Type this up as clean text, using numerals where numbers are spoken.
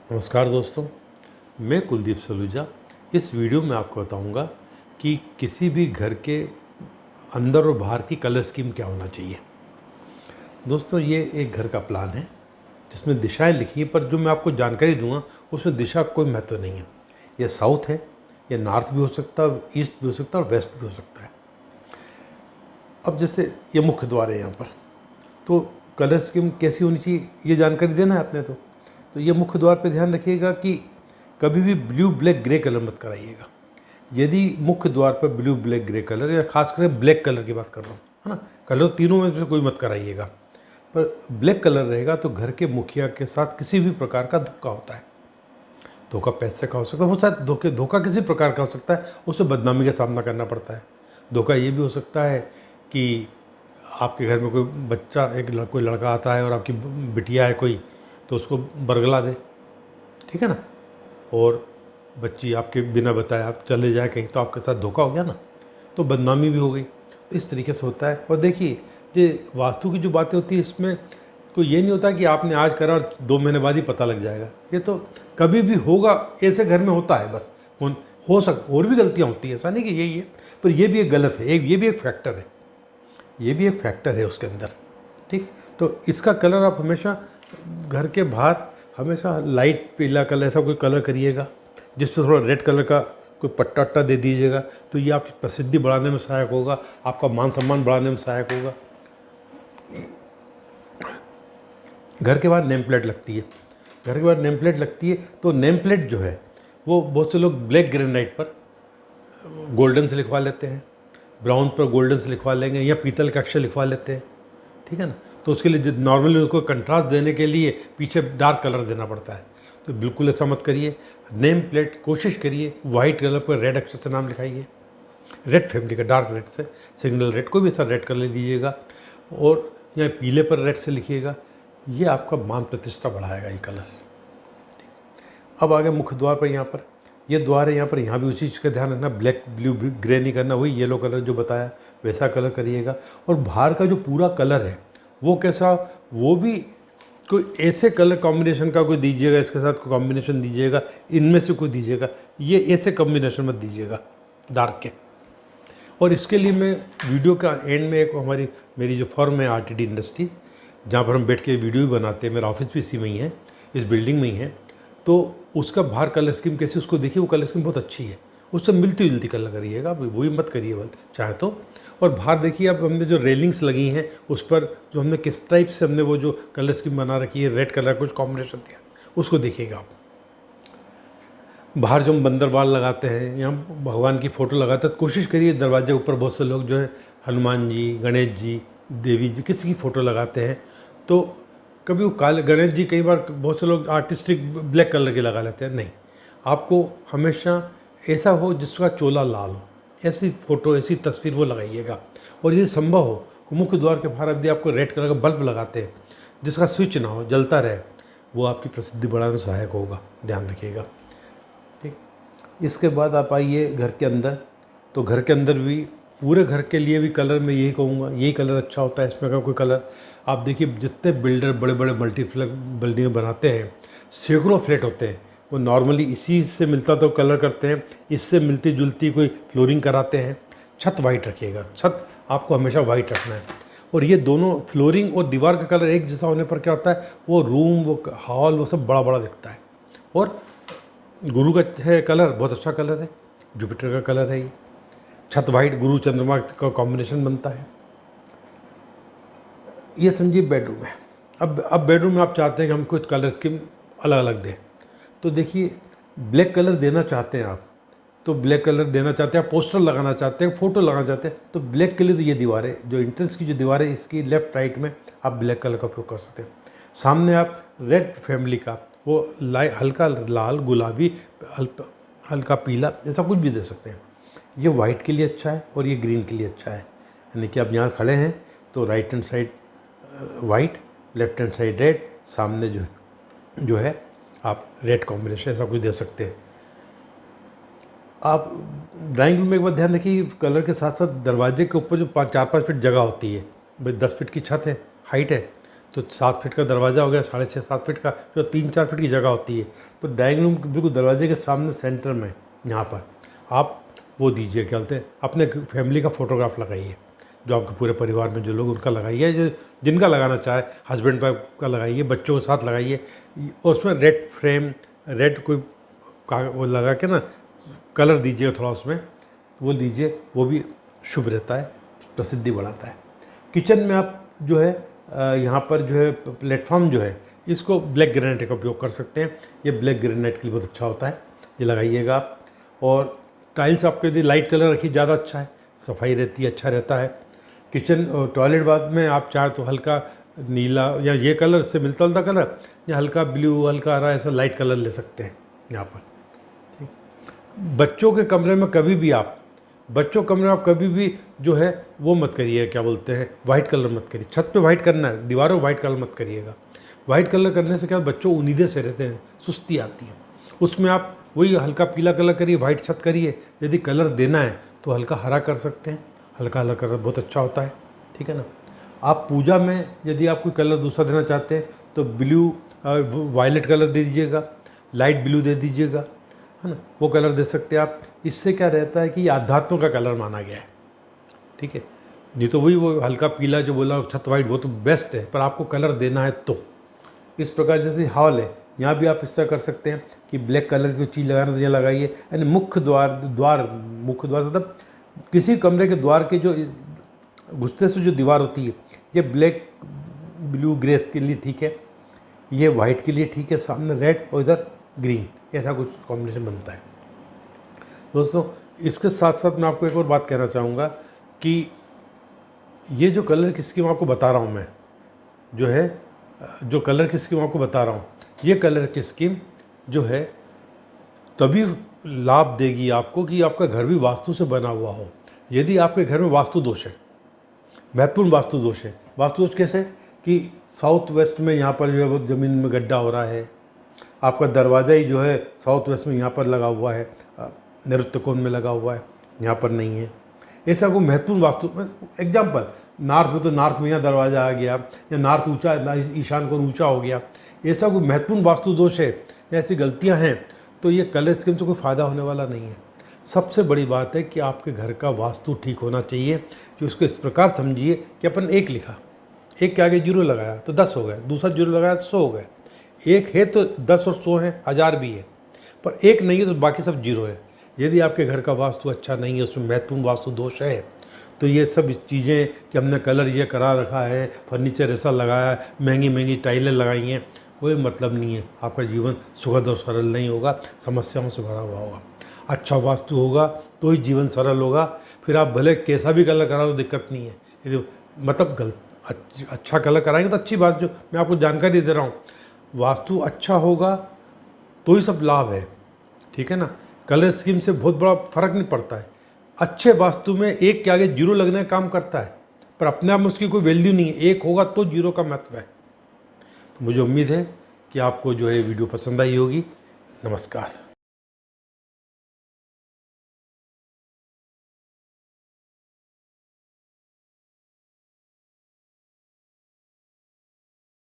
नमस्कार दोस्तों, मैं कुलदीप सलूजा। इस वीडियो में आपको बताऊंगा कि किसी भी घर के अंदर और बाहर की कलर स्कीम क्या होना चाहिए। दोस्तों, ये एक घर का प्लान है जिसमें दिशाएं लिखी हैं, पर जो मैं आपको जानकारी दूंगा उसमें दिशा का कोई महत्व नहीं है। ये साउथ है, ये नॉर्थ भी हो सकता है, ईस्ट भी हो सकता है और वेस्ट भी हो सकता है। अब जैसे ये मुख्य द्वार है यहाँ पर, तो कलर स्कीम कैसी होनी चाहिए ये जानकारी देना है आपने। तो ये मुख्य द्वार पे ध्यान रखिएगा कि कभी भी ब्लू ब्लैक ग्रे कलर मत कराइएगा। यदि मुख्य द्वार पर ब्लू ब्लैक ग्रे कलर या खासकर ब्लैक कलर की बात कर रहा हूँ, है ना, कलर तीनों में से कोई मत कराइएगा, पर ब्लैक कलर रहेगा तो घर के मुखिया के साथ किसी भी प्रकार का धोखा होता है। धोखा पैसे का हो सकता है, वो शायद धोखा किसी प्रकार का हो सकता है, उसे बदनामी का सामना करना पड़ता है। धोखा ये भी हो सकता है कि आपके घर में कोई बच्चा कोई लड़का आता है और आपकी बिटिया है कोई, तो उसको बरगला दे, ठीक है ना, और बच्ची आपके बिना बताए आप चले जाए कहीं, तो आपके साथ धोखा हो गया ना, तो बदनामी भी हो गई। तो इस तरीके से होता है। और देखिए, ये वास्तु की जो बातें होती है इसमें कोई ये नहीं होता कि आपने आज करा और 2 महीने बाद ही पता लग जाएगा। ये तो कभी भी होगा, ऐसे घर में होता है बस। और भी गलतियाँ होती हैं, ऐसा नहीं कि यही है, पर ये भी एक गलत है, ये भी एक फैक्टर है, ये भी एक फैक्टर है उसके अंदर। ठीक, तो इसका कलर आप हमेशा घर के बाहर हमेशा लाइट पीला कलर ऐसा कोई कलर करिएगा, जिस पर थोड़ा रेड कलर का कोई पट्टा वट्टा दे दीजिएगा, तो ये आपकी प्रसिद्धि बढ़ाने में सहायक होगा, आपका मान सम्मान बढ़ाने में सहायक होगा। घर के बाहर नेम प्लेट लगती है, घर के बाहर नेम प्लेट लगती है, तो नेम प्लेट जो है वो बहुत से लोग ब्लैक ग्रेनाइट पर गोल्डन से लिखवा लेते हैं, ब्राउन पर गोल्डन से लिखवा लेंगे, या पीतल का अक्षर लिखवा लेते हैं, ठीक है ना। तो उसके लिए नॉर्मली उसको कंट्रास्ट देने के लिए पीछे डार्क कलर देना पड़ता है, तो बिल्कुल ऐसा मत करिए। नेम प्लेट कोशिश करिए वाइट कलर पर रेड अक्षर से नाम लिखाइए, रेड फैमिली का डार्क रेड से, सिग्नल रेड, कोई भी ऐसा रेड कलर दीजिएगा, और या पीले पर रेड से लिखिएगा। ये आपका मान प्रतिष्ठा बढ़ाएगा ये कलर। अब आगे मुख्य द्वार पर, यहाँ पर ये द्वार है, यहाँ पर यहाँ भी उसी चीज़ का ध्यान रखना, ब्लैक ब्लू ग्रे नहीं करना, वही येलो कलर जो बताया वैसा कलर करिएगा। और बाहर का जो पूरा कलर है वो कैसा, वो भी कोई ऐसे कलर कॉम्बिनेशन का कोई दीजिएगा, इसके साथ कोई कॉम्बिनेशन दीजिएगा, इनमें से कोई दीजिएगा, ये ऐसे कॉम्बिनेशन मत दीजिएगा डार्क के। और इसके लिए मैं वीडियो का एंड में एक मेरी जो फर्म है RTD इंडस्ट्रीज़, जहाँ पर हम बैठ के वीडियो भी बनाते हैं, मेरा ऑफिस भी इसी में ही है, इस बिल्डिंग में ही है, तो उसका बाहर कलर स्कीम कैसी, उसको देखिए, वो कलर स्कीम बहुत अच्छी है, उससे मिलती जुलती कलर करिएगा, वही मत करिए बल चाहे तो। और बाहर देखिए, अब हमने जो रेलिंग्स लगी हैं उस पर जो हमने किस टाइप से हमने वो जो कलर स्कीम बना रखी है, रेड कलर कुछ कॉम्बिनेशन दिया, उसको देखिएगा आप। बाहर जो हम बंदर बाल लगाते हैं या भगवान की फ़ोटो लगाते हैं, तो कोशिश करिए दरवाजे के ऊपर बहुत से लोग जो है हनुमान जी, गणेश जी, देवी जी, किसी की फ़ोटो लगाते हैं, तो कभी वो काले गणेश जी, कई बार बहुत से लोग आर्टिस्टिक ब्लैक कलर के लगा लेते हैं। नहीं, आपको हमेशा ऐसा हो जिसका चोला लाल हो, ऐसी फ़ोटो, ऐसी तस्वीर वो लगाइएगा। और यदि संभव हो मुख्य द्वार के बाहर यदि आपको रेड कलर का बल्ब लगाते हैं जिसका स्विच ना हो, जलता रहे, वो आपकी प्रसिद्धि बढ़ाने में सहायक होगा, ध्यान रखिएगा। ठीक, इसके बाद आप आइए घर के अंदर। तो घर के अंदर भी पूरे घर के लिए भी कलर मैं यही कहूँगा, यही कलर अच्छा होता है, इसमें का कोई कलर आप देखिए, जितने बिल्डर बड़े बड़े मल्टीप्लेक्स बिल्डिंग बनाते हैं, सैकड़ों फ्लैट होते हैं, वो नॉर्मली इसी से मिलता तो कलर करते हैं, इससे मिलती जुलती कोई फ्लोरिंग कराते हैं। छत वाइट रखिएगा, छत आपको हमेशा वाइट रखना है। और ये दोनों फ्लोरिंग और दीवार का कलर एक जैसा होने पर क्या होता है, वो रूम, वो हॉल, वो सब बड़ा बड़ा दिखता है। और गुरु का है कलर, बहुत अच्छा कलर है, जुपिटर का कलर है ये। छत वाइट, गुरु चंद्रमा का कॉम्बिनेशन बनता है। ये समझिए बेडरूम है। अब बेडरूम में आप चाहते हैं कि हम कुछ कलर स्कीम अलग अलग दें, तो देखिए, ब्लैक कलर देना चाहते हैं आप, तो ब्लैक कलर देना चाहते हैं, आप पोस्टर लगाना चाहते हैं, फ़ोटो लगाना चाहते हैं, तो ब्लैक के लिए तो ये दीवारें, जो एंट्रेंस की जो दीवार है, इसकी लेफ्ट राइट में आप ब्लैक कलर का उपयोग कर सकते हैं। सामने आप रेड फैमिली का वो हल्का लाल, गुलाबी, हल्का पीला, ऐसा कुछ भी दे सकते हैं। ये वाइट के लिए अच्छा है और ये ग्रीन के लिए अच्छा है। यानी कि आप यहाँ खड़े हैं तो right hand side white, left hand side red, सामने जो है आप रेड कॉम्बिनेशन ऐसा कुछ दे सकते हैं। आप ड्राइंग रूम में एक बार ध्यान रखिए, कलर के साथ साथ दरवाजे के ऊपर जो 4-5 फीट जगह होती है, भाई 10 फीट की छत है, हाइट है, तो 7 फीट का दरवाज़ा हो गया, 6.5-7 फीट का, जो 3-4 फीट की जगह होती है, तो डाइनिंग रूम के बिल्कुल दरवाजे के सामने सेंटर में यहाँ पर आप वो दीजिए, क्या बोलते हैं, अपने फैमिली का फ़ोटोग्राफ लगाइए, जो आपके पूरे परिवार में जो लोग उनका लगाइए, जो जिनका लगाना चाहे, हस्बैंड वाइफ का लगाइए, बच्चों के साथ लगाइए। उसमें रेड फ्रेम, रेड कोई वो लगा के ना कलर दीजिए थोड़ा उसमें, वो दीजिए, वो भी शुभ रहता है, प्रसिद्धि बढ़ाता है। किचन में आप जो है यहाँ पर जो है प्लेटफॉर्म जो है इसको ब्लैक ग्रेनाइट का उपयोग कर सकते हैं। ये ब्लैक ग्रेनाइट के लिए बहुत अच्छा होता है, ये लगाइएगा आप। और टाइल्स आपके यदि लाइट कलर रखिए ज़्यादा अच्छा है, सफाई रहती है, अच्छा रहता है। किचन टॉयलेट बाथ में आप चाहे तो हल्का नीला या ये कलर से मिलता जुलता कलर, या हल्का ब्लू, हल्का हरा, ऐसा लाइट कलर ले सकते हैं यहाँ पर। बच्चों के कमरे में कभी भी आप कभी भी जो है वो मत करिए, क्या बोलते हैं, वाइट कलर मत करिए। छत पे वाइट करना है, दीवारों में वाइट कलर मत करिएगा। वाइट कलर करने से क्या बच्चों उम्मीदें से रहते हैं, सुस्ती आती है। उसमें आप वही हल्का पीला कलर करिए, वाइट छत करिए। यदि कलर देना है तो हल्का हरा कर सकते हैं, हल्का हरा कलर बहुत अच्छा होता है, ठीक है ना। आप पूजा में यदि आप कोई कलर दूसरा देना चाहते हैं तो ब्लू वायलेट कलर दे दीजिएगा, लाइट ब्लू दे दीजिएगा, है ना, वो कलर दे सकते हैं आप। इससे क्या रहता है कि ये अध्यात्म का कलर माना गया है, ठीक है। नहीं तो वही वो हल्का पीला जो बोला छत वाइट, वो तो बेस्ट है, पर आपको कलर देना है तो इस प्रकार। जैसे हॉल है, यहाँ भी आप इस तरह कर सकते हैं कि ब्लैक कलर की चीज़ लगाना तो यहाँ लगाइए। यानी मुख्य द्वार मतलब किसी कमरे के द्वार के जो घुसते से जो दीवार होती है, ये ब्लैक ब्लू ग्रेस के लिए ठीक है, ये वाइट के लिए ठीक है, सामने रेड और इधर ग्रीन, ऐसा कुछ कॉम्बिनेशन बनता है। दोस्तों इसके साथ साथ मैं आपको एक और बात कहना चाहूँगा कि ये जो कलर की स्कीम आपको बता रहा हूँ मैं, जो कलर की स्कीम आपको बता रहा हूँ, ये कलर की स्कीम जो है तभी लाभ देगी आपको कि आपका घर भी वास्तु से बना हुआ हो। यदि आपके घर में वास्तु दोष है, महत्वपूर्ण वास्तु दोष है, वास्तु दोष कैसे कि साउथ वेस्ट में यहाँ पर जो है वो ज़मीन में गड्ढा हो रहा है, आपका दरवाज़ा ही जो है साउथ वेस्ट में यहाँ पर लगा हुआ है, नैऋत्य कोण में लगा हुआ है, यहाँ पर नहीं है, ऐसा कोई महत्वपूर्ण वास्तु। एग्जाम्पल, नॉर्थ में तो नॉर्थ में यहाँ दरवाज़ा आ गया, या नॉर्थ ऊंचा, ईशान कोण ऊंचा हो गया, ऐसा कोई महत्वपूर्ण वास्तु दोष है, ऐसी गलतियाँ हैं, तो ये कलर स्कीम से कोई फ़ायदा होने वाला नहीं है। सबसे बड़ी बात है कि आपके घर का वास्तु ठीक होना चाहिए, कि उसको इस प्रकार समझिए कि अपन एक लिखा, एक के आगे जीरो लगाया तो 10 हो गए, दूसरा जीरो लगाया तो 100 हो गए, एक है तो 10 और 100 है, 1000 भी है, पर एक नहीं है तो बाकी सब जीरो है। यदि आपके घर का वास्तु अच्छा नहीं है, उसमें महत्वपूर्ण वास्तु दोष है, तो ये सब चीज़ें कि हमने कलर ये करा रखा है, फर्नीचर ऐसा लगाया है, महंगी महंगी टाइलें लगाई हैं, कोई मतलब नहीं है। आपका जीवन सुखद और सरल नहीं होगा, समस्याओं से भरा हुआ होगा। अच्छा वास्तु होगा तो ही जीवन सरल होगा। फिर आप भले कैसा भी कलर करा लो दिक्कत नहीं है, यदि मतलब अच्छा कलर कराएंगे तो अच्छी बात, जो मैं आपको जानकारी दे रहा हूँ, वास्तु अच्छा होगा तो ही सब लाभ है, ठीक है ना। कलर स्कीम से बहुत बड़ा फर्क नहीं पड़ता है। अच्छे वास्तु में एक के आगे जीरो लगने का काम करता है, पर अपने आप में उसकी कोई वैल्यू नहीं है, एक होगा तो जीरो का महत्व है। तो मुझे उम्मीद है कि आपको जो है वीडियो पसंद आई होगी। नमस्कार।